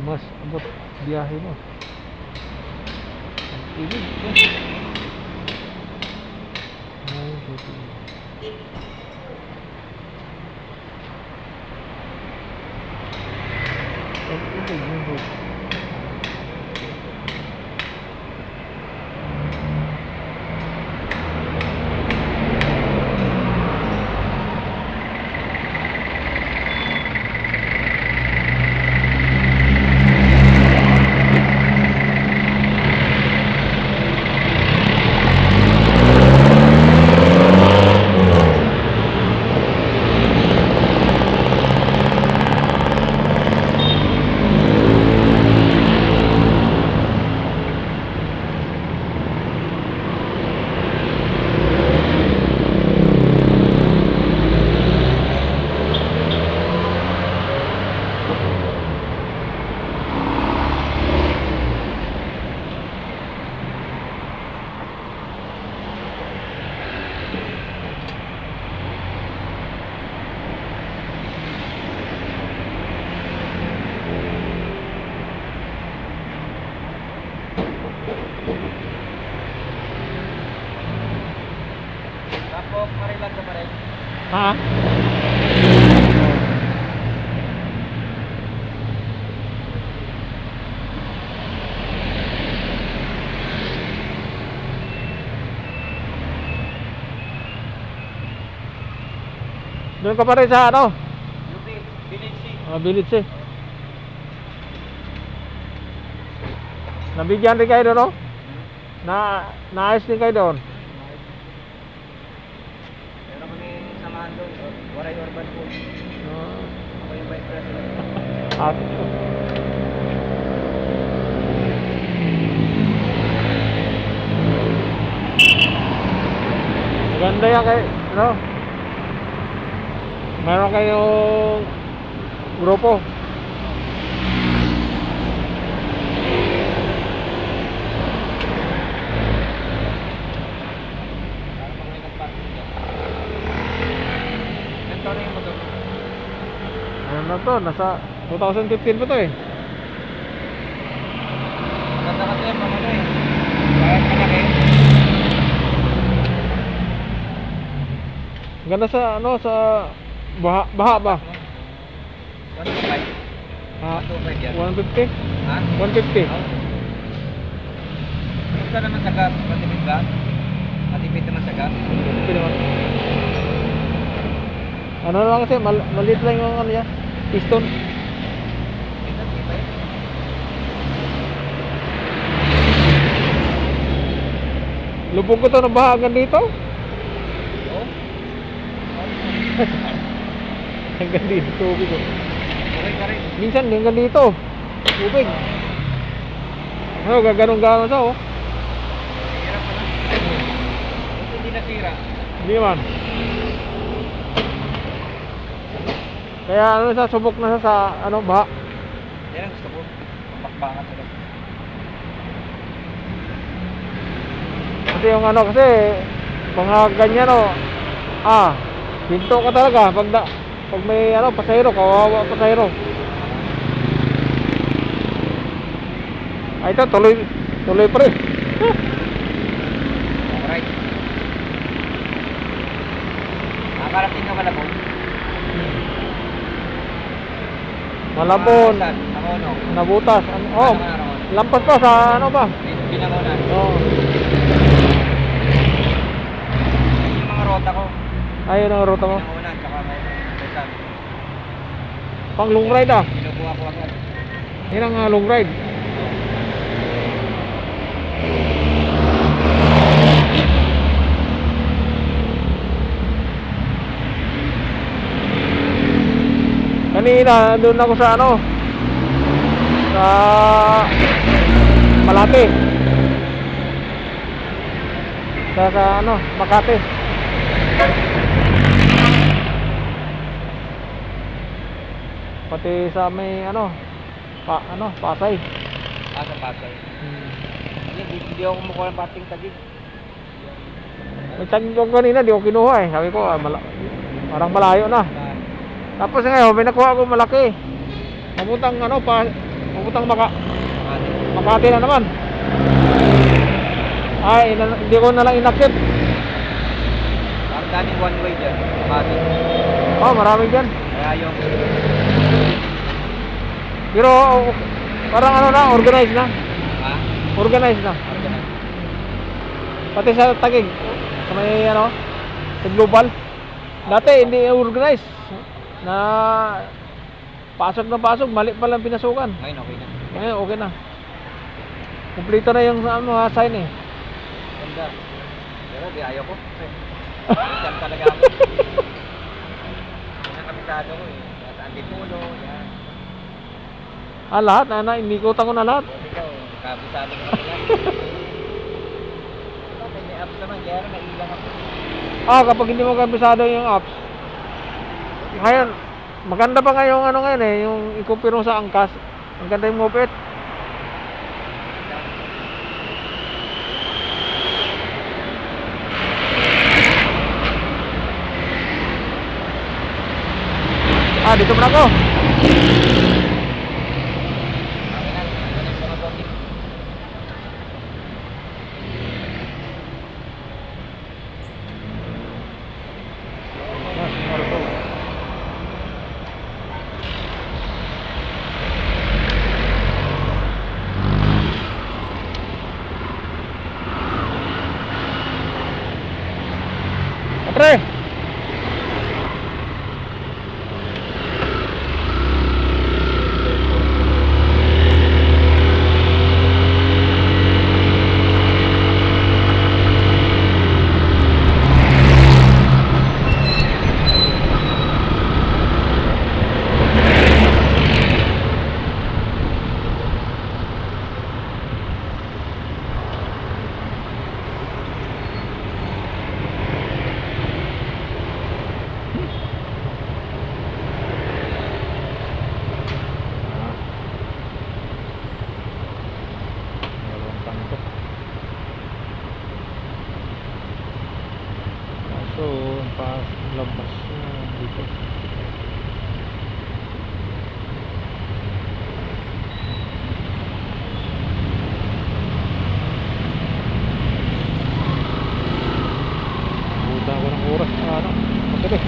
Mas abot biyahe mo. Init. Ay, dito. Ang init yung road. Tapos, marilag ka pa rin. Ha? Doon ka pa rin sa ano? UP, Village C. Village eh. Nabigyan rin kayo doon, no? Naayos din kayo doon. Pero kami samahan doon. Waray Urban Pool. Ako yung vice president. At maganda yan kayo, no? Meron kayong grupo. Para pag may nag-parking dyan. Ilan taon na yung motor? Ano na to? Nasa 2015 pa to eh. Maganda kasi yung mga ano eh. Kahit malaki. Ganda sa ano, sa baha ba? 125. Ah, 125 yan. 150? Ha? 150. Oo. Gusto naman sa gas, matipid ba? Matipid naman sa gas. Hindi naman. Ano lang kasi, maliit lang yung ano yan, piston. Ito, iba yun. Lubog ko to ng baha hanggang dito. Oo. Hanggang dito, tubig oh. Okay ka rin. Minsan hanggang dito, tubig. Ano, gaganong-ganon sa oh. Hirap pa lang. Buti hindi nasira. Hindi naman. Kaya ano sa subok na sa ano, baha. Yan ang gusto ko. Bakbakan sila. Kasi yung ano kasi, mga ganyan oh, pinto ka talaga pag may ano, pasahero, kawawa pasahero. Ay ito, tuloy pa rin. Alright. Nakakarating ka Malabon? Malabon, Saan? Nakono. nabutas. Oh, Ano ka naroon? lampas pa sa ano ba? Binangonan. Oh, Yung mga rota ko. ayun ang ruta mo. Binangonan, tsaka may Quezon. Pang long ride ah. Kinukuha ko agad. Yan ang long ride. Kanina doon ako sa ano, sa Malate, sa ano, Makati. Pati sa may ano, Pasay. Sa Pasay. Hindi ako kumukuha ng pating tagig. May tagig ko kanina, di ko kinuha eh. Sabi ko, parang malayo na. Tapos ngayon, may nakuha ko malaki. Papuntang ano, Papuntang Makati. Makati na naman. Ay, hindi ko na lang inaccept. Parang daming one way dyan. Makati. Oh, marami dyan. Kaya yung... Pero parang ano na, organized na. Ha? Organized na. Organize. Pati sa Taguig, sa may ano, sa global. Dati hindi organized. Na pasok na pasok, mali pa lang pinasukan. Ngayon okay na. Ngayon okay na. Kumpleto na yung mga sign eh. Ganda. Pero di ayaw ko. Yan talaga ako. Yan ang kabisado ko eh. Nasa Antipulo, yan. Ah, lahat na, inikutan ko na lahat. Buti ikaw, kabisado ko kanila. Bakit may apps naman, kaya rin nailang ako. Ah, kapag hindi mo kabisado yung apps. Ngayon, maganda pa nga yung ano ngayon eh, yung i-compare mo sa angkas. Ang ganda yung moped. Ah, dito muna ako. Okay na, ano yung mga topic? Pre. So, pas labas na dito. Buta ko ng oras na ano. Matirik.